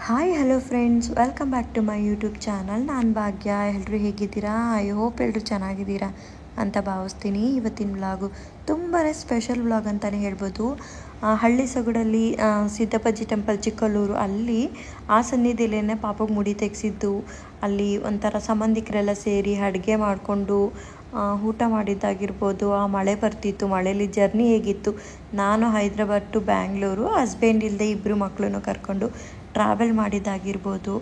Hi hello friends, welcome back to my YouTube channel. ನಾನು ಭಾಗ್ಯ. ಎಲ್ಲರೂ ಹೇಗಿದ್ದೀರಾ? ಐ ಹೋಪ್ ಎಲ್ಲರೂ ಚೆನ್ನಾಗಿದ್ದೀರಾ ಅಂತ ಭಾವಿಸ್ತೀನಿ. ಇವತ್ತಿನ ವ್ಲಾಗು ತುಂಬಾ ಸ್ಪೆಷಲ್ ವ್ಲಾಗ್ ಅಂತಲೇ ಹೇಳ್ಬೋದು. ಹಳ್ಳಿ ಸೊಗಡಲ್ಲಿ ಸಿದ್ದಪ್ಪಾಜಿ ಟೆಂಪಲ್ ಚಿಕ್ಕಲ್ಲೂರು, ಅಲ್ಲಿ ಆ ಸನ್ನಿಧಿಯಲ್ಲೇ ಪಾಪಗೆ ಮುಡಿ ತೆಗೆಸಿದ್ದು. ಅಲ್ಲಿ ಒಂಥರ ಸಂಬಂಧಿಕರೆಲ್ಲ ಸೇರಿ ಅಡುಗೆ ಮಾಡಿಕೊಂಡು ಊಟ ಮಾಡಿದ್ದಾಗಿರ್ಬೋದು. ಆ ಮಳೆ ಬರ್ತಿತ್ತು, ಮಳೇಲಿ ಜರ್ನಿ ಹೇಗಿತ್ತು. ನಾನು ಹೈದ್ರಾಬಾದ್ ಟು ಬ್ಯಾಂಗ್ಳೂರು, ಹಸ್ಬೆಂಡ್ ಇಲ್ಲದೆ ಇಬ್ಬರು ಮಕ್ಕಳನ್ನು ಕರ್ಕೊಂಡು ಟ್ರಾವೆಲ್ ಮಾಡಿದ್ದಾಗಿರ್ಬೋದು.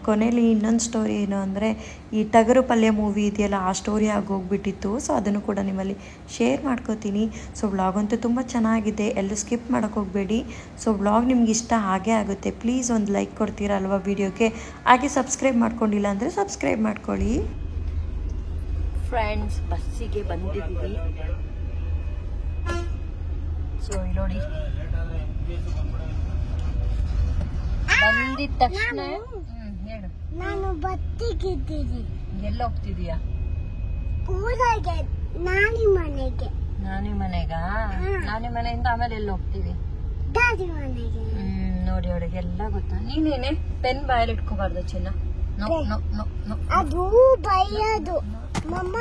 ಕೊನೆಯಲ್ಲಿ ಇನ್ನೊಂದು ಸ್ಟೋರಿ ಏನು ಅಂದರೆ, ಈ ಟಗರು ಪಲ್ಯ ಮೂವಿ ಇದೆಯಲ್ಲ, ಆ ಸ್ಟೋರಿ ಆಗೋಗ್ಬಿಟ್ಟಿತ್ತು. ಸೊ ಅದನ್ನು ಕೂಡ ನಿಮ್ಮಲ್ಲಿ ಶೇರ್ ಮಾಡ್ಕೋತೀನಿ. ಸೊ ವ್ಲಾಗ್ ಅಂತೂ ತುಂಬ ಚೆನ್ನಾಗಿದೆ, ಎಲ್ಲೂ ಸ್ಕಿಪ್ ಮಾಡೋಕ್ಕೆ ಹೋಗಬೇಡಿ. ಸೊ ವ್ಲಾಗ್ ನಿಮ್ಗೆ ಇಷ್ಟ ಆಗೇ ಆಗುತ್ತೆ. ಪ್ಲೀಸ್ ಒಂದು ಲೈಕ್ ಕೊಡ್ತೀರಾ ಅಲ್ವಾ ವಿಡಿಯೋಗೆ? ಹಾಗೆ ಸಬ್ಸ್ಕ್ರೈಬ್ ಮಾಡ್ಕೊಂಡಿಲ್ಲ ಅಂದರೆ ಸಬ್ಸ್ಕ್ರೈಬ್ ಮಾಡ್ಕೊಳ್ಳಿ. ಫ್ರೆಂಡ್ಸ್, ಬಸ್ಸಿಗೆ ಬಂದಿದ್ದೀವಿ. ಸೊ ನೋಡಿ, ಬಂದಿದ ತಕ್ಷಣ ಹೇಳು. ನಾನು ಬತ್ತಿಗಿದ್ದೀನಿ. ಎಲ್ಲ ಹೋಗ್ತಿದೀಯಾ? ಊರಿಗೆ, ನಾನಿ ಮನೆಗೆ. ನಾನಿ ಮನೆಗ? ನಾನಿ ಮನೆಯಿಂದ ಆಮೇಲೆ ಎಲ್ಲ ಹೋಗ್ತೀವಿ? ದಾದಿ ಮನೆಗೆ. ನೋಡಿ ಅವಳಿಗೆ ಎಲ್ಲ ಗೊತ್ತಾ. ನೀನೇನೆ ಪೆನ್ ಬಾಯಲ್ಲಿ ಇಟ್ಕೋಬಾರ್ದು ಚಿನ್ನ. ಅದು ಬೈಯೋದು ಮಮ್ಮ,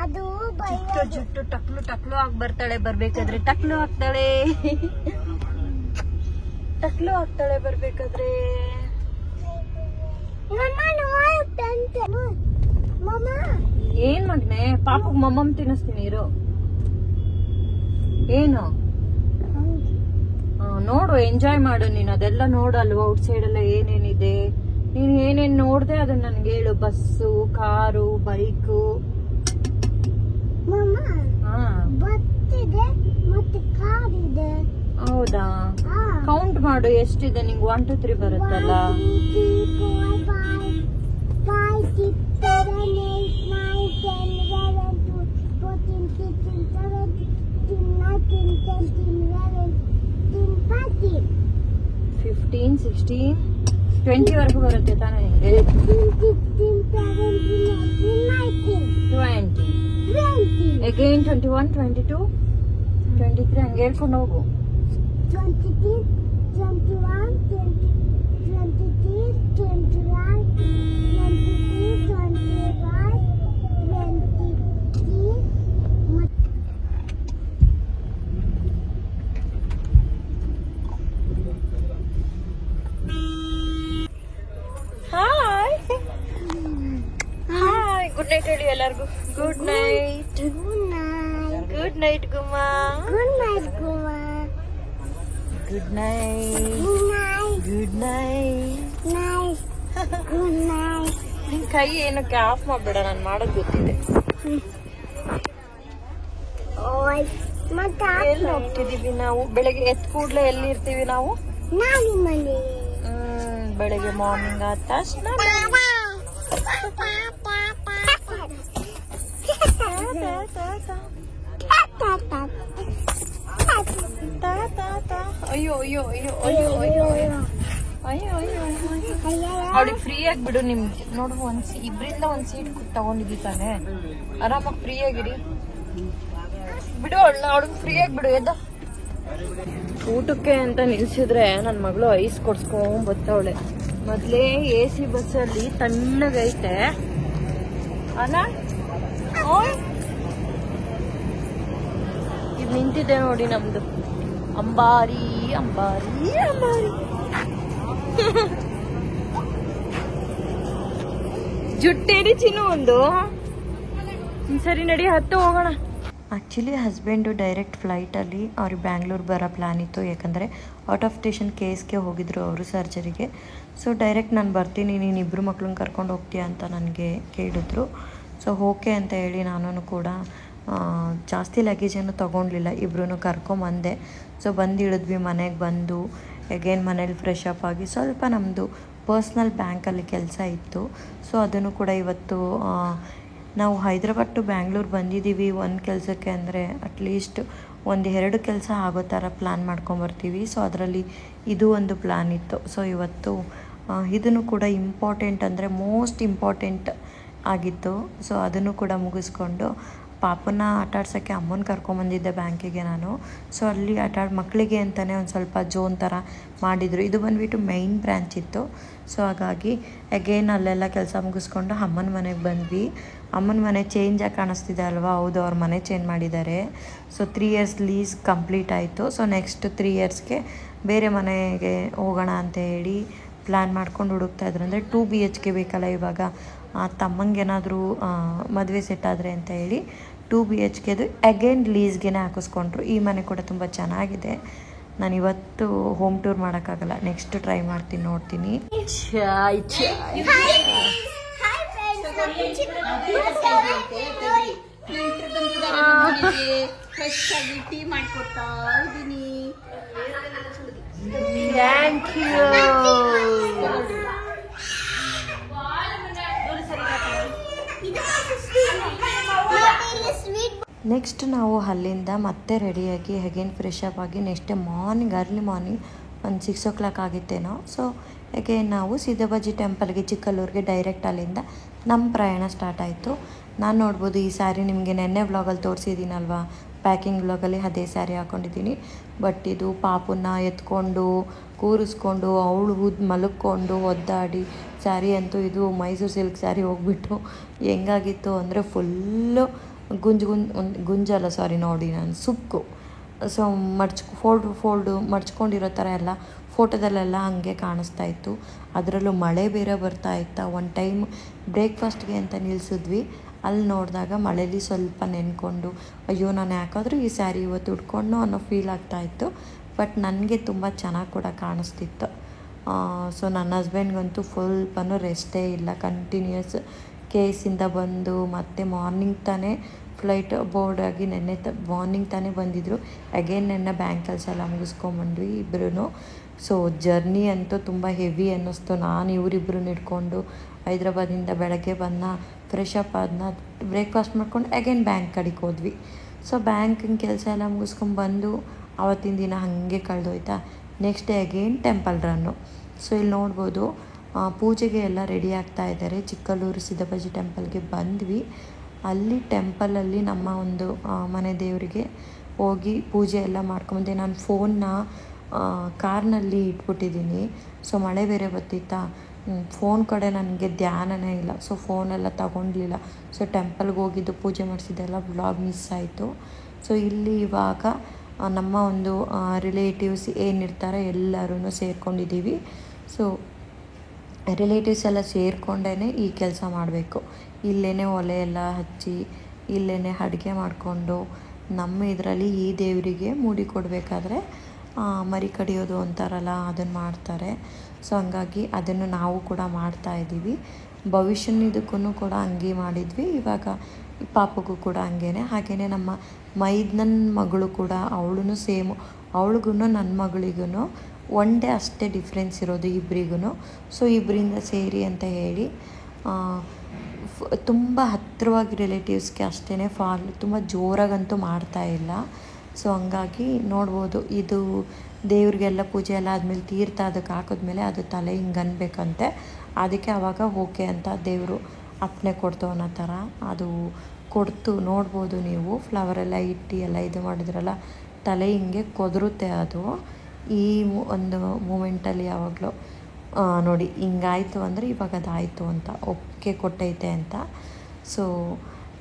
ಅದು ಜುಟ್ಟು ಜುಟ್ಟು ಟಕ್ಲು ಟಕ್ಲು ಆಗಿ ಬರ್ತಾಳೆ. ಬರ್ಬೇಕಾದ್ರೆ ಟಕ್ಲು ಆಗ್ತಾಳೆ, ಟಕ್ಲು ಆಗ್ತಾಳೆ ಬರ್ಬೇಕಾದ್ರೆ. ಏನ್ ಮಗ್ನೆ, ಪಾಪಗ್ ಮಮ್ಮಮ್ ತಿನ್ನಿಸ್ತೀನಿ ಇರು. ಏನು ನೋಡು, ಎಂಜಾಯ್ ಮಾಡು ನೀನು. ಅದೆಲ್ಲ ನೋಡಲ್ವಾ ಔಟ್ ಸೈಡ್ ಎಲ್ಲ ಏನೇನಿದೆ. ನೀನ್ ಏನೇನ್ ನೋಡ್ದೆ ಅದನ್ನ ನನ್ಗೆ ಹೇಳು. Bus, car, bike. ಮತ್ತೆ ಕಾರ್ ಇದೆ. ಹೌದಾ? ಕೌಂಟ್ ಮಾಡು ಎಷ್ಟಿದೆ ನಿಂಗೆ. 1 2 3 ಬರುತ್ತಲ್ಲ. 15 16 20 ವರೆಗೂ ಬರುತ್ತೆ ತಾನೇ ನಿಂಗೆ? 20 ಅಗೈನ್ 21 22 23 ಹಂಗೆ ಹೇಳ್ಕೊಂಡು ಹೋಗು. 22 21 23 24 25 ಹಾಯ್ ಹಾಯ್, ಗುಡ್ ನೈಟ್ ಹೇಳಿ ಎಲ್ಲರಿಗೂ. Good night. ಗುಡ್ ನೈಟ್ ಗುಮ್ಮ. ಗುಡ್ ನೈಟ್ ಗುಮ್ಮ. Good night. Good night. Good night. ನಿನ್ ಕೈ ಏನಕ್ಕೆ ಆಫ್ ಮಾಡ್ಬೇಡ, ನಾನು ಮಾಡೋದು ಗೊತ್ತಿದೆ. ಎಲ್ಲಿ ಹೋಗ್ತಿದೀವಿ ನಾವು? ಬೆಳಗ್ಗೆ ಎತ್ ಕೂಡ್ಲೆ ಎಲ್ಲಿ ಇರ್ತೀವಿ ನಾವು? ನಾನಿ ಮನೆ. ಬೆಳಗ್ಗೆ ಮಾರ್ನಿಂಗ್ ಆದ ತಕ್ಷಣ ಅಯ್ಯೋ ಅಯ್ಯೋ ಅಯ್ಯೋ ಅಯ್ಯೋ ಅಯ್ಯೋ ಅಯ್ಯೋ ಅಯ್ಯೋ ಅಯ್ಯೋ. ಅವಳಿಗೆ ಫ್ರೀ ಆಗಿ ಬಿಡು. ನಿಮ್ಗೆ ನೋಡು, ಇಬ್ರಿಂದ ಒಂದ್ ಸೀಟ್ ತಗೊಂಡಿದ್ವಿ ತಾನೆ. ಆರಾಮಾಗಿ ಫ್ರೀ ಆಗಿರಿ ಬಿಡು ಅವಳನ್ನ. ಅವಳಿಗೆ ಫ್ರೀ ಆಗಿ ಬಿಡು. ಎದ್ದ ಊಟಕ್ಕೆ ಅಂತ ನಿಲ್ಸಿದ್ರೆ ನನ್ನ ಮಗಳು ಐಸ್ ಕೊಡ್ಸ್ಕೊಂಡ್ ಬತ್ತವಳೆ. ಮೊದ್ಲೇ AC ಬಸ್ಸಲ್ಲಿ ತಣ್ಣಗೈತೆ ಅಲ್ಲ. ಇದು ನಿಂತಿದೆ ನೋಡಿ ನಮ್ದು ಅಂಬಾರಿ ಅಂಬಾರಿ ಅಂಬಾರಿ. ಜುಟ್ಟೇರಿ ಚಿನ್ನು ಒಂದು ಸರಿ, ನಡಿ ಹತ್ತು ಹೋಗೋಣ. ಆ್ಯಕ್ಚುಲಿ ಹಸ್ಬೆಂಡು ಡೈರೆಕ್ಟ್ ಫ್ಲೈಟಲ್ಲಿ ಅವ್ರಿಗೆ ಬ್ಯಾಂಗ್ಳೂರು ಬರೋ ಪ್ಲ್ಯಾನ್ ಇತ್ತು. ಯಾಕಂದರೆ ಔಟ್ ಆಫ್ ಸ್ಟೇಷನ್ KSಗೆ ಹೋಗಿದ್ರು ಅವರು ಸರ್ಜರಿಗೆ. ಸೊ ಡೈರೆಕ್ಟ್ ನಾನು ಬರ್ತೀನಿ, ನೀನು ಇಬ್ಬರು ಮಕ್ಳನ್ನ ಕರ್ಕೊಂಡು ಹೋಗ್ತೀಯ ಅಂತ ನನಗೆ ಕೇಳಿದ್ರು. ಸೊ ಓಕೆ ಅಂತ ಹೇಳಿ ನಾನು ಕೂಡ ಜಾಸ್ತಿ ಲಗೇಜನ್ನು ತೊಗೊಂಡ್ಲಿಲ್ಲ, ಇಬ್ಬರೂ ಕರ್ಕೊಂಬಂದೆ. ಸೊ ಬಂದು ಇಳಿದ್ವಿ. ಮನೆಗೆ ಬಂದು ಅಗೇನ್ ಮನೇಲಿ ಫ್ರೆಶ್ ಅಪ್ ಆಗಿ ಸ್ವಲ್ಪ ನಮ್ಮದು ಪರ್ಸ್ನಲ್ ಬ್ಯಾಂಕಲ್ಲಿ ಕೆಲಸ ಇತ್ತು. ಸೊ ಅದನ್ನು ಕೂಡ ಇವತ್ತು ನಾವು ಹೈದ್ರಾಬಾದ್ ಟು ಬ್ಯಾಂಗ್ಳೂರು ಬಂದಿದ್ದೀವಿ ಒಂದು ಕೆಲಸಕ್ಕೆ. ಅಂದರೆ ಅಟ್ಲೀಸ್ಟ್ 1-2 ಕೆಲಸ ಆಗೋ ಥರ ಪ್ಲ್ಯಾನ್ ಮಾಡ್ಕೊಂಬರ್ತೀವಿ. ಸೊ ಅದರಲ್ಲಿ ಇದು ಒಂದು ಪ್ಲ್ಯಾನ್ ಇತ್ತು. ಸೊ ಇವತ್ತು ಇದನ್ನು ಕೂಡ ಇಂಪಾರ್ಟೆಂಟ್ ಅಂದರೆ ಮೋಸ್ಟ್ ಇಂಪಾರ್ಟೆಂಟ್ ಆಗಿತ್ತು. ಸೊ ಅದನ್ನು ಕೂಡ ಮುಗಿಸ್ಕೊಂಡು ಪಾಪನ ಆಟ ಆಡ್ಸೋಕ್ಕೆ ಅಮ್ಮನ ಕರ್ಕೊಂಬಂದಿದ್ದೆ ಬ್ಯಾಂಕಿಗೆ ನಾನು. ಸೊ ಅಲ್ಲಿ ಮಕ್ಕಳಿಗೆ ಅಂತಲೇ ಒಂದು ಸ್ವಲ್ಪ ಝೋನ್ ಥರ ಮಾಡಿದರು. ಇದು ಬಂದುಬಿಟ್ಟು ಮೈನ್ ಬ್ರ್ಯಾಂಚ್ ಇತ್ತು. ಸೊ ಹಾಗಾಗಿ ಅಗೇನ್ ಅಲ್ಲೆಲ್ಲ ಕೆಲಸ ಮುಗಿಸ್ಕೊಂಡು ಅಮ್ಮನ ಮನೆಗೆ ಬಂದ್ವಿ. ಅಮ್ಮನ ಮನೆ ಚೇಂಜಾಗಿ ಕಾಣಿಸ್ತಿದೆ ಅಲ್ವಾ? ಹೌದು, ಅವ್ರ ಮನೆ ಚೇಂಜ್ ಮಾಡಿದ್ದಾರೆ. ಸೊ 3 ಇಯರ್ಸ್ ಲೀಸ್ ಕಂಪ್ಲೀಟ್ ಆಯಿತು. ಸೊ ನೆಕ್ಸ್ಟ್ 3 ಇಯರ್ಸ್ಗೆ ಬೇರೆ ಮನೆಗೆ ಹೋಗೋಣ ಅಂತ ಹೇಳಿ ಪ್ಲ್ಯಾನ್ ಮಾಡ್ಕೊಂಡು ಹುಡುಕ್ತಾ ಇದ್ರು. ಅಂದರೆ 2 BHK ಬೇಕಲ್ಲ ಇವಾಗ, ತಮ್ಮಂಗೇನಾದರೂ ಮದುವೆ ಸೆಟ್ ಆದರೆ ಅಂತ ಹೇಳಿ 2 BHKದು ಅಗೇನ್ ಲೀಸ್ಗೆ ಹಾಕಿಸ್ಕೊಂಡ್ರು. ಈ ಮನೆ ಕೂಡ ತುಂಬ ಚೆನ್ನಾಗಿದೆ. ನಾನು ಇವತ್ತು ಹೋಮ್ ಟೂರ್ ಮಾಡೋಕ್ಕಾಗಲ್ಲ, ನೆಕ್ಸ್ಟ್ ಟ್ರೈ ಮಾಡ್ತೀನಿ, ನೋಡ್ತೀನಿ. ಫ್ರೆಶ್ ಆಗಿ ಟೀ ಮಾಡ್ಕೊಡ್ತಾ ಇದ್ದೀನಿ. Thank you. ನೆಕ್ಸ್ಟ್ ನಾವು ಅಲ್ಲಿಂದ ಮತ್ತೆ ರೆಡಿಯಾಗಿ ಅಗೇನ್ ಫ್ರೆಶ್ ಅಪ್ ಆಗಿ ನೆಕ್ಸ್ಟ್ ಅರ್ಲಿ ಮಾರ್ನಿಂಗ್ ಒಂದು 6 o'clock ಆಗಿತ್ತೇನೋ. ಸೊ ಅಗೇನ್ ನಾವು ಸಿದ್ದಬಾಜಿ ಟೆಂಪಲ್ಗೆ, ಚಿಕ್ಕಲ್ಲೂರಿಗೆ ಡೈರೆಕ್ಟ್ ಅಲ್ಲಿಂದ ನಮ್ಮ ಪ್ರಯಾಣ ಸ್ಟಾರ್ಟ್ ಆಯಿತು. ನಾನು ನೋಡ್ಬೋದು ಈ ಸ್ಯಾರಿ ನಿಮಗೆ ನೆನ್ನೆ ವ್ಲಾಗಲ್ಲಿ ತೋರಿಸಿದ್ದೀನಲ್ವಾ, ಪ್ಯಾಕಿಂಗ್ ವ್ಲಾಗಲ್ಲಿ ಅದೇ ಸ್ಯಾರಿ ಹಾಕ್ಕೊಂಡಿದ್ದೀನಿ. ಬಟ್ ಇದು ಪಾಪನ್ನ ಎತ್ಕೊಂಡು ಕೂರಿಸ್ಕೊಂಡು ಅವಳು ಮಲಕ್ಕೊಂಡು ಒದ್ದಾಡಿ ಸ್ಯಾರಿ ಅಂತೂ ಇದು ಮೈಸೂರು ಸಿಲ್ಕ್ ಸ್ಯಾರಿ ಹೋಗ್ಬಿಟ್ಟು ಹೆಂಗಾಗಿತ್ತು ಅಂದರೆ ಫುಲ್ಲು ಗುಂಜಲ್ಲ, ನೋಡಿ ನಾನು ಸುಕ್ಕು. ಸೊ ಫೋಲ್ಡು ಮಡ್ಚ್ಕೊಂಡಿರೋ ಥರ ಎಲ್ಲ ಫೋಟೋದಲ್ಲೆಲ್ಲ ಹಾಗೆ ಕಾಣಿಸ್ತಾ ಇತ್ತು. ಅದರಲ್ಲೂ ಮಳೆ ಬೇರೆ ಬರ್ತಾ ಇತ್ತು. ಒಂದು ಟೈಮ್ ಬ್ರೇಕ್ಫಾಸ್ಟ್ಗೆ ಅಂತ ನಿಲ್ಲಿಸಿದ್ವಿ. ಅಲ್ಲಿ ನೋಡಿದಾಗ ಮಳೇಲಿ ಸ್ವಲ್ಪ ನೆನ್ಕೊಂಡು ಅಯ್ಯೋ ನಾನು ಯಾಕಾದರೂ ಈ ಸ್ಯಾರಿ ಇವತ್ತು ಉಟ್ಕೊಂಡು ಅನ್ನೋ ಫೀಲ್ ಆಗ್ತಾಯಿತ್ತು. ಬಟ್ ನನಗೆ ತುಂಬ ಚೆನ್ನಾಗಿ ಕೂಡ ಕಾಣಿಸ್ತಿತ್ತು. ಸೊ ನನ್ನ ಹಸ್ಬೆಂಡ್ಗಂತೂ ಸ್ವಲ್ಪನೂ ರೆಸ್ಟೇ ಇಲ್ಲ, ಕಂಟಿನ್ಯೂಸ್ ಕೇಸಿಂದ ಬಂದು ಮತ್ತೆ ಮಾರ್ನಿಂಗ್ ತಾನೇ ಫ್ಲೈಟ್ ಬೋರ್ಡಾಗಿ ಮಾರ್ನಿಂಗ್ ತಾನೇ ಬಂದಿದ್ದರು. ಅಗೇನ್ ನೆನ್ನೆ ಬ್ಯಾಂಕ್ ಕೆಲಸ ಎಲ್ಲ ಮುಗಿಸ್ಕೊಂಬಂದ್ವಿ ಇಬ್ಬರೂ. ಸೊ ಜರ್ನಿ ಅಂತೂ ತುಂಬ ಹೆವಿ ಅನ್ನಿಸ್ತು. ನಾನು ಇವರಿಬ್ಬರು ಇಟ್ಕೊಂಡು ಹೈದ್ರಾಬಾದಿಂದ ಬೆಳಗ್ಗೆ ಫ್ರೆಶ್ ಅಪ್ ಅದನ್ನ ಬ್ರೇಕ್ಫಾಸ್ಟ್ ಮಾಡ್ಕೊಂಡು ಅಗೇನ್ ಬ್ಯಾಂಕ್ ಕಡೆಗೆ ಹೋದ್ವಿ. ಸೊ ಬ್ಯಾಂಕಿನ ಕೆಲಸ ಎಲ್ಲ ಮುಗಿಸ್ಕೊಂಡ್ಬಂದು ಆವತ್ತಿನ ದಿನ ಹಾಗೆ ಕಳೆದೋಯ್ತಾ. ನೆಕ್ಸ್ಟ್ ಡೇ ಅಗೇನ್ ಟೆಂಪಲ್ ರನ್ನು. ಸೊ ಇಲ್ಲಿ ನೋಡ್ಬೋದು ಪೂಜೆಗೆ ಎಲ್ಲ ರೆಡಿ ಆಗ್ತಾ ಇದ್ದಾರೆ. ಚಿಕ್ಕಲ್ಲೂರು ಸಿದ್ದಬಾಜಿ ಟೆಂಪಲ್ಗೆ ಬಂದ್ವಿ. ಅಲ್ಲಿ ಟೆಂಪಲಲ್ಲಿ ನಮ್ಮ ಒಂದು ಮನೆ ದೇವರಿಗೆ ಹೋಗಿ ಪೂಜೆ ಎಲ್ಲ ಮಾಡ್ಕೊಂಬಂದೆ. ನಾನು ಫೋನ್ನ ಕಾರ್ನಲ್ಲಿ ಇಟ್ಬಿಟ್ಟಿದ್ದೀನಿ. ಸೊ ಮಳೆ ಬೇರೆ ಬರ್ತಿತ್ತಾ, ಫೋನ್ ಕಡೆ ನನಗೆ ಧ್ಯಾನನೇ ಇಲ್ಲ. ಸೊ ಫೋನೆಲ್ಲ ತಗೊಂಡ್ಲಿಲ್ಲ. ಸೊ ಟೆಂಪಲ್ಗೆ ಹೋಗಿದ್ದು ಪೂಜೆ ಮಾಡಿಸಿದ್ದೆಲ್ಲ ವ್ಲಾಗ್ ಮಿಸ್ ಆಯಿತು. ಸೊ ಇಲ್ಲಿ ಇವಾಗ ನಮ್ಮ ಒಂದು ರಿಲೇಟಿವ್ಸ್ ಏನಿರ್ತಾರೆ ಎಲ್ಲರೂ ಸೇರ್ಕೊಂಡಿದ್ದೀವಿ. ಸೊ ರಿಲೇಟಿವ್ಸ್ ಎಲ್ಲ ಸೇರಿಕೊಂಡೇ ಈ ಕೆಲಸ ಮಾಡಬೇಕು. ಇಲ್ಲೇ ಒಲೆ ಎಲ್ಲ ಹಚ್ಚಿ ಇಲ್ಲೇ ಅಡುಗೆ ಮಾಡಿಕೊಂಡು ನಮ್ಮ ಇದರಲ್ಲಿ ಈ ದೇವರಿಗೆ ಮೂಡಿ ಕೊಡಬೇಕಾದ್ರೆ ಮರಿ ಕಡಿಯೋದು ಅಂತಾರಲ್ಲ, ಅದನ್ನು ಮಾಡ್ತಾರೆ. ಸೊ ಹಂಗಾಗಿ ಅದನ್ನು ನಾವು ಕೂಡ ಮಾಡ್ತಾಯಿದ್ದೀವಿ. ಭವಿಷ್ಯನಿದಕ್ಕೂ ಕೂಡ ಹಂಗೆ ಮಾಡಿದ್ವಿ. ಇವಾಗ ಪಾಪಗೂ ಕೂಡ ಹಾಗೇ ನಮ್ಮ ಮೈದ್ನನ್ ಮಗಳು ಕೂಡ ಅವಳು ಸೇಮು. ಅವಳಿಗೂ ನನ್ನ ಮಗಳಿಗೂ 1 day ಅಷ್ಟೇ ಡಿಫ್ರೆನ್ಸ್ ಇರೋದು ಇಬ್ಬರಿಗೂ. ಸೊ ಇಬ್ಬರಿಂದ ಸೇರಿ ಅಂತ ಹೇಳಿ ತುಂಬ ಹತ್ತಿರವಾಗಿ ರಿಲೇಟಿವ್ಸ್ಗೆ ಅಷ್ಟೇ ತುಂಬ ಜೋರಾಗಂತೂ ಮಾಡ್ತಾಯಿಲ್ಲ. ಸೊ ಹಂಗಾಗಿ ನೋಡ್ಬೋದು, ಇದು ದೇವ್ರಿಗೆಲ್ಲ ಪೂಜೆ ಎಲ್ಲ ಆದಮೇಲೆ ತೀರ್ಥ ಅದಕ್ಕೆ ಹಾಕಿದ್ಮೇಲೆ ಅದು ತಲೆ ಹಿಂಗೆ ಅನ್ಬೇಕಂತೆ. ಅದಕ್ಕೆ ಆವಾಗ ಓಕೆ ಅಂತ ದೇವರು ಅಪ್ಪಣೆ ಕೊಡ್ತು ಅನ್ನೋ ಥರ ಅದು ಕೊಡ್ತು. ನೋಡ್ಬೋದು ನೀವು, ಫ್ಲವರೆಲ್ಲ ಇಟ್ಟು ಎಲ್ಲ ಇದು ಮಾಡಿದ್ರಲ್ಲ, ತಲೆ ಹಿಂಗೆ ಕೊದರುತ್ತೆ ಅದು. ಈ ಒಂದು ಮೂಮೆಂಟಲ್ಲಿ ಯಾವಾಗಲೂ ನೋಡಿ ಹಿಂಗಾಯಿತು ಅಂದರೆ ಇವಾಗ ಅದಾಯಿತು ಅಂತ ಒಪ್ಪಿಗೆ ಕೊಟ್ಟೈತೆ ಅಂತ. ಸೊ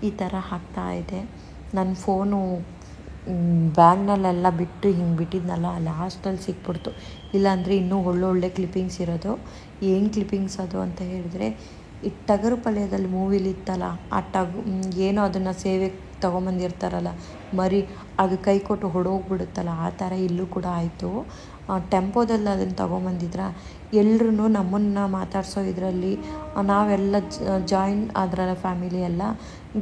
ಈ ಥರ ಆಗ್ತಾಯಿದೆ. ನನ್ನ ಫೋನು ಬ್ಯಾಗ್ನಲ್ಲೆಲ್ಲ ಬಿಟ್ಟು ಹಿಂಗೆ ಬಿಟ್ಟಿದ್ನಲ್ಲ, ಲಾಸ್ಟಲ್ಲಿ ಸಿಕ್ಬಿಡ್ತು. ಇಲ್ಲಾಂದರೆ ಇನ್ನೂ ಒಳ್ಳೊಳ್ಳೆ ಕ್ಲಿಪ್ಪಿಂಗ್ಸ್ ಇರೋದು. ಏನು ಕ್ಲಿಪ್ಪಿಂಗ್ಸ್ ಅದು ಅಂತ ಹೇಳಿದ್ರೆ, ಈ ಟಗರು ಪಾಳ್ಯದಲ್ಲಿ ಮೂವಿಲಿ ಇತ್ತಲ್ಲ, ಏನೋ ಅದನ್ನು ಸೇವೆಗೆ ತೊಗೊಂಬಂದಿರ್ತಾರಲ್ಲ ಮರಿ, ಅದು ಕೈ ಕೊಟ್ಟು ಹೊಡೋಗ್ಬಿಡುತ್ತಲ್ಲ, ಆ ಥರ ಇಲ್ಲೂ ಕೂಡ ಆಯಿತು. ಟೆಂಪೋದಲ್ಲಿ ಅದನ್ನು ತೊಗೊಂಬಂದಿದ್ರ ಎಲ್ಲರೂ ನಮ್ಮನ್ನು ಮಾತಾಡಿಸೋ ಇದರಲ್ಲಿ ನಾವೆಲ್ಲ ಜಾಯಿನ್ ಆದ್ರಲ್ಲ, ಫ್ಯಾಮಿಲಿ ಎಲ್ಲ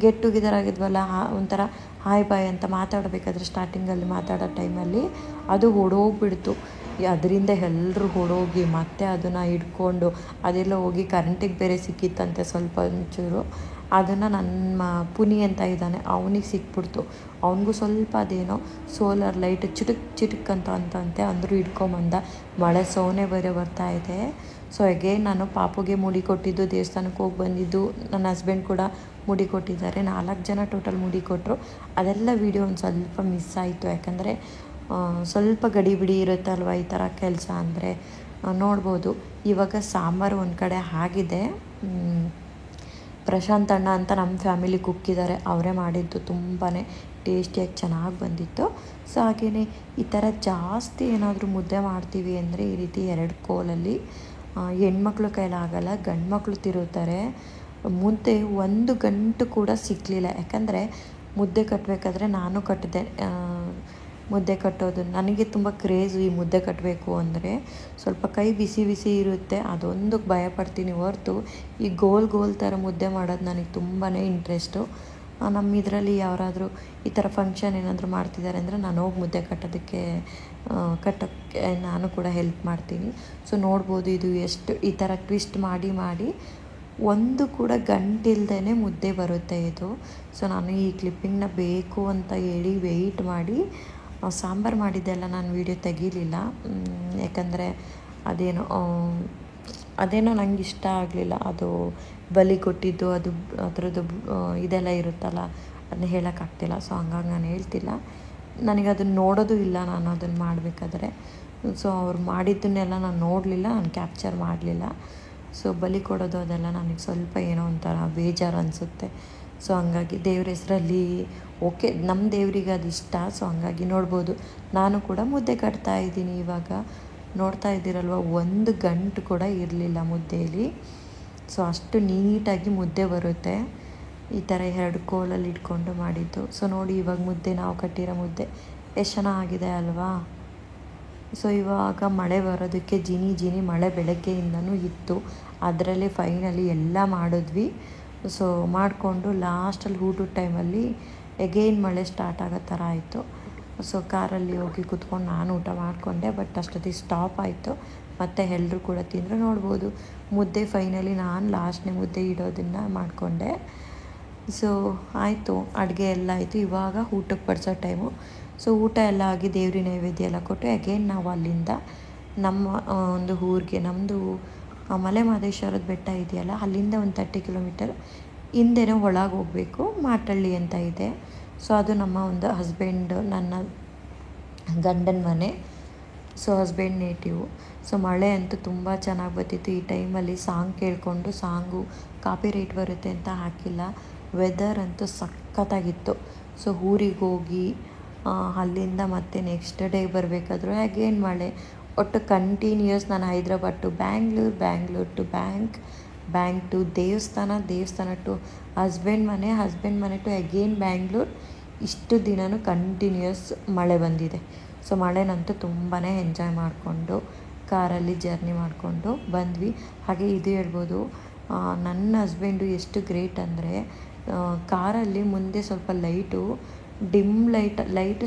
ಗೆಟ್ ಟುಗೆದರ್ ಆಗಿದ್ವಲ್ಲ, ಒಂಥರ ಹಾಯ್ ಬಾಯ್ ಅಂತ ಮಾತಾಡಬೇಕಾದ್ರೆ ಸ್ಟಾರ್ಟಿಂಗಲ್ಲಿ ಮಾತಾಡೋ ಟೈಮಲ್ಲಿ ಅದು ಹೊಡೋಗ್ಬಿಡ್ತು. ಅದರಿಂದ ಎಲ್ಲರೂ ಹೊಡೋಗಿ ಮತ್ತೆ ಅದನ್ನು ಹಿಡ್ಕೊಂಡು ಅದೆಲ್ಲ ಹೋಗಿ ಕರೆಂಟಿಗೆ ಬೇರೆ ಸಿಕ್ಕಿತ್ತಂತೆ ಸ್ವಲ್ಪ ಒಂಚೂರು. ಅದನ್ನು ನನ್ನ ಪುನಿ ಅಂತ ಇದ್ದಾನೆ, ಅವನಿಗೆ ಸಿಕ್ಬಿಡ್ತು. ಅವನಿಗೂ ಸ್ವಲ್ಪ ಅದೇನೋ ಸೋಲಾರ್ ಲೈಟ್ ಚಿಟಕ್ ಅಂತೆ ಅಂದರೂ ಹಿಡ್ಕೊಂಬಂದ. ಮಳೆ ಸೋನೆ ಬೇರೆ ಬರ್ತಾ ಇದೆ. ಸೊ ಅಗೇನ್ ನಾನು ಪಾಪುಗೆ ಮುಡಿ ಕೊಟ್ಟಿದ್ದು, ದೇವಸ್ಥಾನಕ್ಕೆ ಹೋಗಿ ಬಂದಿದ್ದು, ನನ್ನ ಹಸ್ಬೆಂಡ್ ಕೂಡ ಮುಡಿ ಕೊಟ್ಟಿದ್ದಾರೆ. 4 ಜನ ಟೋಟಲ್ ಮುಡಿ ಕೊಟ್ಟರು. ಅದೆಲ್ಲ ವೀಡಿಯೋ ಒಂದು ಸ್ವಲ್ಪ ಮಿಸ್ ಆಯಿತು, ಯಾಕಂದರೆ ಸ್ವಲ್ಪ ಗಡಿಬಿಡಿ ಇರುತ್ತಲ್ವ ಈ ಥರ ಕೆಲಸ ಅಂದರೆ. ನೋಡ್ಬೋದು ಇವಾಗ ಸಾಂಬಾರು ಒಂದು ಕಡೆ ಆಗಿದೆ. ಪ್ರಶಾಂತ್ ಅಣ್ಣ ಅಂತ ನಮ್ಮ ಫ್ಯಾಮಿಲಿ ಕುಕ್ಕಿದ್ದಾರೆ, ಅವರೇ ಮಾಡಿದ್ದು, ತುಂಬಾ ಟೇಸ್ಟಿಯಾಗಿ ಚೆನ್ನಾಗಿ ಬಂದಿತ್ತು. ಸೊ ಹಾಗೆಯೇ ಈ ಥರ ಜಾಸ್ತಿ ಏನಾದರೂ ಮುದ್ದೆ ಮಾಡ್ತೀವಿ ಅಂದರೆ ಈ ರೀತಿ 2 ಕೋಲಲ್ಲಿ. ಹೆಣ್ಮಕ್ಳು ಕೈಲಾಗಲ್ಲ, ಗಂಡು ಮಕ್ಕಳು ತಿರುತ್ತಾರೆ. ಮುದ್ದೆ 1 ಗಂಟು ಕೂಡ ಸಿಕ್ಕಲಿಲ್ಲ, ಯಾಕಂದರೆ ಮುದ್ದೆ ಕಟ್ಟಬೇಕಾದ್ರೆ ನಾನು ಕಟ್ಟಿದೆ. ಮುದ್ದೆ ಕಟ್ಟೋದು ನನಗೆ ತುಂಬ ಕ್ರೇಜು, ಈ ಮುದ್ದೆ ಕಟ್ಟಬೇಕು ಅಂದರೆ. ಸ್ವಲ್ಪ ಕೈ ಬಿಸಿ ಬಿಸಿ ಇರುತ್ತೆ, ಅದೊಂದಕ್ಕೆ ಭಯಪಡ್ತೀನಿ ಹೊರತು ಈ ಗೋಲ್ ಥರ ಮುದ್ದೆ ಮಾಡೋದು ನನಗೆ ತುಂಬಾ ಇಂಟ್ರೆಸ್ಟು. ನಮ್ಮ ಇದರಲ್ಲಿ ಯಾರಾದರೂ ಈ ಥರ ಫಂಕ್ಷನ್ ಏನಾದರೂ ಮಾಡ್ತಿದ್ದಾರೆ ಅಂದರೆ ನಾನು ಹೋಗಿ ಮುದ್ದೆ ಕಟ್ಟೋಕ್ಕೆ ನಾನು ಕೂಡ ಹೆಲ್ಪ್ ಮಾಡ್ತೀನಿ. ಸೊ ನೋಡ್ಬೋದು ಇದು ಎಷ್ಟು ಈ ಥರ ಟ್ವಿಸ್ಟ್ ಮಾಡಿ ಒಂದು ಕೂಡ ಗಂಟಿಲ್ದೇ ಮುದ್ದೆ ಬರುತ್ತೆ ಇದು. ಸೊ ನಾನು ಈ ಕ್ಲಿಪ್ಪಿಂಗ್ನ ಬೇಕು ಅಂತ ಹೇಳಿ ವೆಯ್ಟ್ ಮಾಡಿ ಸಾಂಬಾರು ಮಾಡಿದ್ದೆಲ್ಲ ನಾನು ವೀಡಿಯೋ ತೆಗೀಲಿಲ್ಲ, ಯಾಕಂದರೆ ಅದೇನೋ ನಂಗೆ ಇಷ್ಟ ಆಗಲಿಲ್ಲ. ಅದು ಬಲಿ ಕೊಟ್ಟಿದ್ದು ಅದು ಅದರದ್ದು ಇದೆಲ್ಲ ಇರುತ್ತಲ್ಲ, ಅದನ್ನ ಹೇಳೋಕ್ಕಾಗ್ತಿಲ್ಲ. ಸೊ ಹಂಗಾಗಿ ನಾನು ಹೇಳ್ತಿಲ್ಲ, ನನಗೆ ಅದನ್ನು ನೋಡೋದು ಇಲ್ಲ ನಾನು ಅದನ್ನು ಮಾಡಬೇಕಾದ್ರೆ. ಸೊ ಅವ್ರು ಮಾಡಿದ್ದನ್ನೆಲ್ಲ ನಾನು ನೋಡಲಿಲ್ಲ, ನಾನು ಕ್ಯಾಪ್ಚರ್ ಮಾಡಲಿಲ್ಲ. ಸೊ ಬಲಿ ಕೊಡೋದು ಅದೆಲ್ಲ ನನಗೆ ಸ್ವಲ್ಪ ಏನೋ ಒಂಥರ ಬೇಜಾರು ಅನಿಸುತ್ತೆ. ಸೊ ಹಂಗಾಗಿ ದೇವ್ರ ಹೆಸರಲ್ಲಿ ಓಕೆ, ನಮ್ಮ ದೇವರಿಗೆ ಅದು ಇಷ್ಟ. ಸೊ ಹಂಗಾಗಿ ನೋಡ್ಬೋದು ನಾನು ಕೂಡ ಮುದ್ದೆ ಕಟ್ತಾಯಿದ್ದೀನಿ. ಇವಾಗ ನೋಡ್ತಾ ಇದ್ದೀರಲ್ವ, 1 ಗಂಟು ಕೂಡ ಇರಲಿಲ್ಲ ಮುದ್ದೆಯಲ್ಲಿ. ಸೊ ಅಷ್ಟು ನೀಟಾಗಿ ಮುದ್ದೆ ಬರುತ್ತೆ ಈ ಥರ 2 ಕೋಲಲ್ಲಿ ಇಟ್ಕೊಂಡು ಮಾಡಿದ್ದು. ಸೊ ನೋಡಿ ಇವಾಗ ಮುದ್ದೆ, ನಾವು ಕಟ್ಟಿರೋ ಮುದ್ದೆ ಎಷ್ಟು ಚೆನ್ನಾಗಿದೆ ಅಲ್ವಾ. ಸೊ ಇವಾಗ ಮಳೆ ಬರೋದಕ್ಕೆ ಜಿನಿ ಮಳೆ ಬೆಳಗ್ಗೆಯಿಂದನೂ ಇತ್ತು. ಅದರಲ್ಲಿ ಫೈನಲಿ ಎಲ್ಲ ಮಾಡಿದ್ವಿ. ಸೊ ಮಾಡಿಕೊಂಡು ಲಾಸ್ಟಲ್ಲಿ ಊಟದ ಟೈಮಲ್ಲಿ ಎಗೇನ್ ಮಳೆ ಸ್ಟಾರ್ಟ್ ಆಗೋ ಥರ ಆಯಿತು. ಸೊ ಕಾರಲ್ಲಿ ಹೋಗಿ ಕೂತ್ಕೊಂಡು ನಾನು ಊಟ ಮಾಡಿಕೊಂಡೆ, ಬಟ್ ಅಷ್ಟೊತ್ತಿಗೆ ಸ್ಟಾಪ್ ಆಯಿತು. ಮತ್ತು ಎಲ್ಲರೂ ಕೂಡ ತಿಂದರು. ನೋಡ್ಬೋದು ಮುದ್ದೆ ಫೈನಲಿ ನಾನು ಲಾಸ್ಟ್ನೇ ಮುದ್ದೆ ಇಡೋದನ್ನು ಮಾಡಿಕೊಂಡೆ. ಸೊ ಆಯಿತು, ಅಡುಗೆ ಎಲ್ಲ ಆಯಿತು. ಇವಾಗ ಊಟಕ್ಕೆ ಬಡಿಸೋ ಟೈಮು. ಸೊ ಊಟ ಎಲ್ಲ ಆಗಿ ದೇವ್ರ ನೈವೇದ್ಯ ಎಲ್ಲ ಕೊಟ್ಟು ಅಗೇನ್ ನಾವು ಅಲ್ಲಿಂದ ನಮ್ಮ ಒಂದು ಊರಿಗೆ, ನಮ್ಮದು ಮಲೆ ಮಹದೇಶ್ವರದ ಬೆಟ್ಟ ಇದೆಯಲ್ಲ, ಅಲ್ಲಿಂದ ಒಂದು 30 ಕಿಲೋಮೀಟರ್ ಹಿಂದೆನೇ ಒಳಗೆ ಹೋಗಬೇಕು, ಮಾಟಳ್ಳಿ ಅಂತ ಇದೆ. ಸೊ ಅದು ನಮ್ಮ ಒಂದು ಹಸ್ಬೆಂಡ್, ನನ್ನ ಗಂಡನ ಮನೆ. So husband ನೇಟಿವು. ಸೊ ಮಳೆ ಅಂತೂ ತುಂಬ ಚೆನ್ನಾಗಿ ಬರ್ತಿತ್ತು. ಈ ಟೈಮಲ್ಲಿ ಸಾಂಗ್ ಕೇಳಿಕೊಂಡು, ಸಾಂಗು ಕಾಪಿ ರೈಟ್ ಬರುತ್ತೆ ಅಂತ ಹಾಕಿಲ್ಲ. ವೆದರ್ ಅಂತೂ ಸಖತ್ತಾಗಿತ್ತು. ಸೊ ಊರಿಗೆ ಹೋಗಿ ಅಲ್ಲಿಂದ ಮತ್ತೆ ನೆಕ್ಸ್ಟ್ ಡೇ ಬರಬೇಕಾದ್ರೂ ಅಗೇನ್ ಮಳೆ. ಒಟ್ಟು ಕಂಟಿನ್ಯೂಯಸ್ ನಾನು Hyderabad to Bangalore to bank to ದೇವಸ್ಥಾನ ಟು ಹಸ್ಬೆಂಡ್ ಮನೆ ಟು ಅಗೇನ್ ಬ್ಯಾಂಗ್ಳೂರ್. ಇಷ್ಟು ದಿನವೂ ಕಂಟಿನ್ಯೂಯಸ್ ಮಳೆ ಬಂದಿದೆ. ಸೊ ಮಳೆನಂತೂ ತುಂಬಾ ಎಂಜಾಯ್ ಮಾಡಿಕೊಂಡು ಕಾರಲ್ಲಿ ಜರ್ನಿ ಮಾಡಿಕೊಂಡು ಬಂದ್ವಿ. ಹಾಗೆ ಇದು ಹೇಳ್ಬೋದು, ನನ್ನ ಹಸ್ಬೆಂಡು ಎಷ್ಟು ಗ್ರೇಟ್ ಅಂದರೆ, ಕಾರಲ್ಲಿ ಮುಂದೆ ಸ್ವಲ್ಪ ಲೈಟು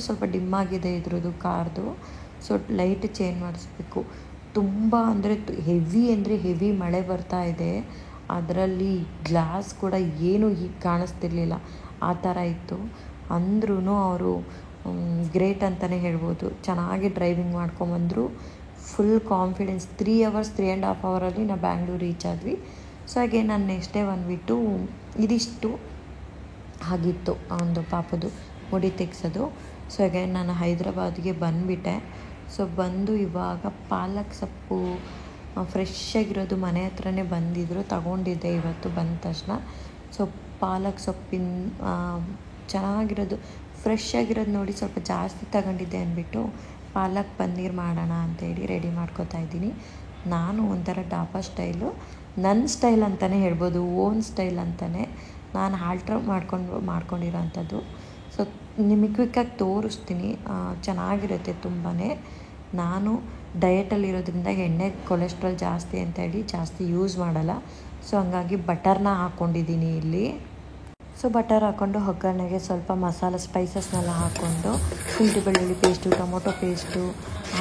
ಸ್ವಲ್ಪ ಡಿಮ್ ಆಗಿದೆ ಇದ್ರದ್ದು ಕಾರ್ದು. ಸೊ ಲೈಟ್ ಚೇಂಜ್ ಮಾಡಿಸ್ಬೇಕು. ತುಂಬ ಅಂದರೆ ಹೆವಿ ಮಳೆ ಬರ್ತಾ ಇದೆ. ಅದರಲ್ಲಿ ಗ್ಲಾಸ್ ಕೂಡ ಏನೂ ಹೀಗೆ ಕಾಣಿಸ್ತಿರ್ಲಿಲ್ಲ, ಆ ಥರ ಇತ್ತು. ಅಂದ್ರೂ ಅವರು ಗ್ರೇಟ್ ಅಂತಲೇ ಹೇಳ್ಬೋದು. ಚೆನ್ನಾಗಿ ಡ್ರೈವಿಂಗ್ ಮಾಡ್ಕೊಂಬಂದರು. Full confidence. 3.5 ಅವರಲ್ಲಿ ನಾವು ಬ್ಯಾಂಗ್ಳೂರು ರೀಚ್ ಆದ್ವಿ. ಸೊ ಹಾಗೆ ನಾನು ನೆಕ್ಸ್ಟ್ ಡೇ ಬಂದುಬಿಟ್ಟು ಇದಿಷ್ಟು ಆಗಿತ್ತು ಒಂದು ಪಾಪದು ಮುಡಿ ತೆಗ್ಸೋದು. ಸೊ ಹಾಗೆ ನಾನು ಹೈದ್ರಾಬಾದ್ಗೆ ಬಂದುಬಿಟ್ಟೆ. ಸೊ ಬಂದು ಇವಾಗ ಪಾಲಕ್ ಸೊಪ್ಪು ಫ್ರೆಶ್ ಆಗಿರೋದು ಮನೆ ಹತ್ರನೇ ಬಂದಿದ್ದರು, ತಗೊಂಡಿದ್ದೆ ಇವತ್ತು ಬಂದ ತಕ್ಷಣ. ಸೊ ಪಾಲಕ್ ಸೊಪ್ಪಿನ ಚೆನ್ನಾಗಿರೋದು ಫ್ರೆಶ್ ಆಗಿರೋದು ನೋಡಿ ಸ್ವಲ್ಪ ಜಾಸ್ತಿ ತಗೊಂಡಿದ್ದೆ ಅಂದ್ಬಿಟ್ಟು ಪಾಲಕ್ ಪನ್ನೀರ್ ಮಾಡೋಣ ಅಂತೇಳಿ ರೆಡಿ ಮಾಡ್ಕೊತಾ ಇದ್ದೀನಿ. ನಾನು ಒಂಥರ ಡಾಬಾ ಸ್ಟೈಲು, ನನ್ನ ಸ್ಟೈಲ್ ಅಂತಲೇ ಹೇಳ್ಬೋದು, ಓನ್ ಸ್ಟೈಲ್ ಅಂತಲೇ ನಾನು ಆಲ್ಟ್ರ್ ಮಾಡ್ಕೊಂಡಿರೋ ಅಂಥದ್ದು. ಸೊ ನಿಮಗೆ ಕ್ವಿಕ್ಕಾಗಿ ತೋರಿಸ್ತೀನಿ, ಚೆನ್ನಾಗಿರುತ್ತೆ ತುಂಬಾ. ನಾನು ಡಯಟಲ್ಲಿರೋದ್ರಿಂದ ಎಣ್ಣೆ ಕೊಲೆಸ್ಟ್ರಾಲ್ ಜಾಸ್ತಿ ಅಂತೇಳಿ ಜಾಸ್ತಿ ಯೂಸ್ ಮಾಡಲ್ಲ. ಸೊ ಹಂಗಾಗಿ ಬಟರ್ನ ಹಾಕ್ಕೊಂಡಿದ್ದೀನಿ ಇಲ್ಲಿ. ಸೊ ಬಟರ್ ಹಾಕ್ಕೊಂಡು ಒಗ್ಗರಣೆಗೆ ಸ್ವಲ್ಪ ಮಸಾಲೆ ಸ್ಪೈಸಸ್ನೆಲ್ಲ ಹಾಕ್ಕೊಂಡು ಶುಂಠಿ ಬೆಳ್ಳುಳ್ಳಿ ಪೇಸ್ಟು, ಟೊಮೊಟೊ ಪೇಸ್ಟು,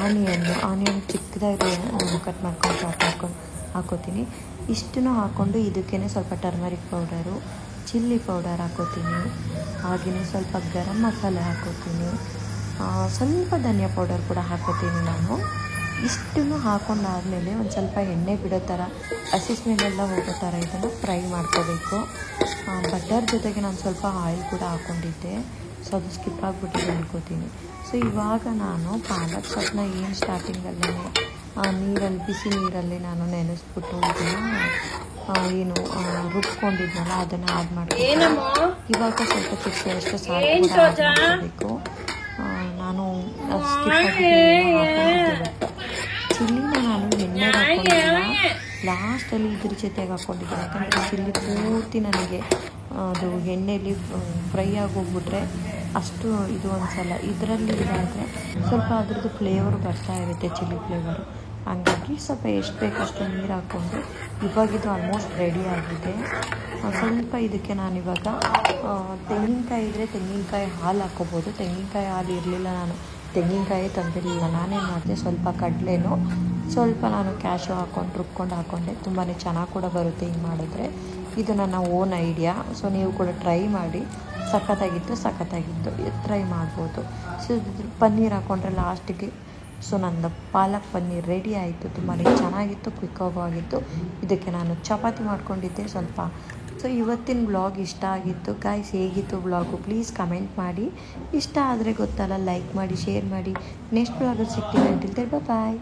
ಆನಿಯನ್ ಚಿಕ್ಕದಾಗಿ ಕಟ್ ಮಾಡ್ಕೊಂಡು ಚಾಪ್ ಮಾಡ್ಕೊಂಡು ಹಾಕ್ಕೋತೀನಿ. ಇಷ್ಟನ್ನು ಹಾಕ್ಕೊಂಡು ಇದಕ್ಕೇ ಸ್ವಲ್ಪ ಟರ್ಮರಿಕ್ ಪೌಡರು, ಚಿಲ್ಲಿ ಪೌಡರ್ ಹಾಕೋತೀನಿ, ಹಾಗೆಯೇ ಸ್ವಲ್ಪ ಗರಂ ಮಸಾಲೆ ಹಾಕೋತೀನಿ, ಸ್ವಲ್ಪ ಧನಿಯಾ ಪೌಡರ್ ಕೂಡ ಹಾಕೋತೀನಿ ನಾನು. ಇಷ್ಟನ್ನು ಹಾಕೊಂಡಾದಮೇಲೆ ಒಂದು ಸ್ವಲ್ಪ ಎಣ್ಣೆ ಬಿಡೋ ಥರ, ಹಸಿ ಸ್ಮೆಲ್ಲೆಲ್ಲ ಹೋಗೋ ಥರ ಇದನ್ನು ಫ್ರೈ ಮಾಡ್ಕೋಬೇಕು. ಬಟರ್ ಜೊತೆಗೆ ನಾನು ಸ್ವಲ್ಪ ಆಯಿಲ್ ಕೂಡ ಹಾಕ್ಕೊಂಡಿದ್ದೆ, ಸೊ ಅದು ಸ್ಕಿಪ್ ಆಗಿಬಿಟ್ಟಿದೆ ಅನ್ಕೋತೀನಿ. ಸೊ ಇವಾಗ ನಾನು ಪಾಲಕ್ ಸೊಪ್ಪನ್ನ ಏನು ಸ್ಟಾರ್ಟಿಂಗಲ್ಲೇ ನೀರಲ್ಲಿ, ಬಿಸಿ ನೀರಲ್ಲಿ ನಾನು ನೆನೆಸ್ಬಿಟ್ಟು ಇದನ್ನು ಏನು ರುಬ್ಕೊಂಡಿದ್ನಲ್ಲ ಅದನ್ನು ಆ್ಯಡ್ ಮಾಡ್ಕೊಂಡು ಇವಾಗ ಸ್ವಲ್ಪ ಚಿಕ್ಕಷ್ಟು ಸಾಲ್ಟ್ ಕೂಡ ಆ್ಯಡ್ ಮಾಡಬೇಕು. ನಾನು ಸ್ಕಿಪ್ ಆಗಿಬಿಟ್ಟು ಚಿಲ್ಲಿನ ನಾನು ಎಣ್ಣೆಗೆ ಹಾಕ್ಕೊಂಡಿಲ್ಲ, ಲಾಸ್ಟಲ್ಲಿ ಇದ್ರ ಜೊತೆಗೆ ಹಾಕ್ಕೊಂಡಿದ್ದೀನಿ. ಯಾಕಂದರೆ ಚಿಲ್ಲಿ ಪೂರ್ತಿ ನನಗೆ ಅದು ಎಣ್ಣೆಯಲ್ಲಿ ಫ್ರೈ ಆಗೋಗ್ಬಿಟ್ರೆ ಅಷ್ಟು ಇದು ಅನಿಸಲ್ಲ. ಇದರಲ್ಲಿ ಇದಾದರೆ ಸ್ವಲ್ಪ ಅದ್ರದ್ದು ಫ್ಲೇವರು ಬರ್ತಾ ಇರುತ್ತೆ, ಚಿಲ್ಲಿ ಫ್ಲೇವರು. ಹಂಗಾಗಿ ಸ್ವಲ್ಪ ಎಷ್ಟು ಬೇಕಷ್ಟು ನೀರು ಹಾಕ್ಕೊಂಡು ಇವಾಗಿದು ಆಲ್ಮೋಸ್ಟ್ ರೆಡಿ ಆಗಿದೆ. ಸ್ವಲ್ಪ ಇದಕ್ಕೆ ನಾನಿವಾಗ ತೆಂಗಿನಕಾಯಿ ಇದ್ದರೆ ತೆಂಗಿನಕಾಯಿ ಹಾಲು ಹಾಕ್ಕೋಬೋದು. ತೆಂಗಿನಕಾಯಿ ಹಾಲು ಇರಲಿಲ್ಲ, ನಾನು ತೆಂಗಿನಕಾಯಿ ತಂದಿರಲಿಲ್ಲ. ನಾನೇನು ಮಾಡಿದೆ, ಸ್ವಲ್ಪ ಕಡಲೆನೂ ಸ್ವಲ್ಪ ನಾನು ಕ್ಯಾಶು ಹಾಕ್ಕೊಂಡು ರುಬ್ಕೊಂಡು ಹಾಕ್ಕೊಂಡೆ. ತುಂಬಾ ಚೆನ್ನಾಗಿ ಕೂಡ ಬರುತ್ತೆ ಹಿಂಗೆ ಮಾಡಿದ್ರೆ. ಇದು ನನ್ನ ಓನ್ ಐಡಿಯಾ, ಸೊ ನೀವು ಕೂಡ ಟ್ರೈ ಮಾಡಿ. ಸಖತ್ತಾಗಿತ್ತು ಟ್ರೈ ಮಾಡ್ಬೋದು. ಸೊ ಪನ್ನೀರ್ ಹಾಕ್ಕೊಂಡ್ರೆ ಲಾಸ್ಟಿಗೆ ಸೊ ನಂದು ಪಾಲಕ್ ಪನ್ನೀರ್ ರೆಡಿ ಆಯಿತು. ತುಂಬಾ ಚೆನ್ನಾಗಿತ್ತು, ಕ್ವಿಕ್ಕಾಗೂ ಆಗಿತ್ತು. ಇದಕ್ಕೆ ನಾನು ಚಪಾತಿ ಮಾಡ್ಕೊಂಡಿದ್ದೆ ಸ್ವಲ್ಪ. ಸೊ ಇವತ್ತಿನ ವ್ಲಾಗ್ ಇಷ್ಟ ಆಗಿತ್ತು ಗಾಯ್ಸ್. ಹೇಗಿತ್ತು ವ್ಲಾಗು ಪ್ಲೀಸ್ ಕಮೆಂಟ್ ಮಾಡಿ. ಇಷ್ಟ ಆದರೆ ಗೊತ್ತಲ್ಲ, ಲೈಕ್ ಮಾಡಿ, ಶೇರ್ ಮಾಡಿ. ನೆಕ್ಸ್ಟ್ ವ್ಲಾಗಲ್ಲಿ ಸಿಗ್ತೀವಿ. ಅಂಟಿಲ್ ಬಾಯ್.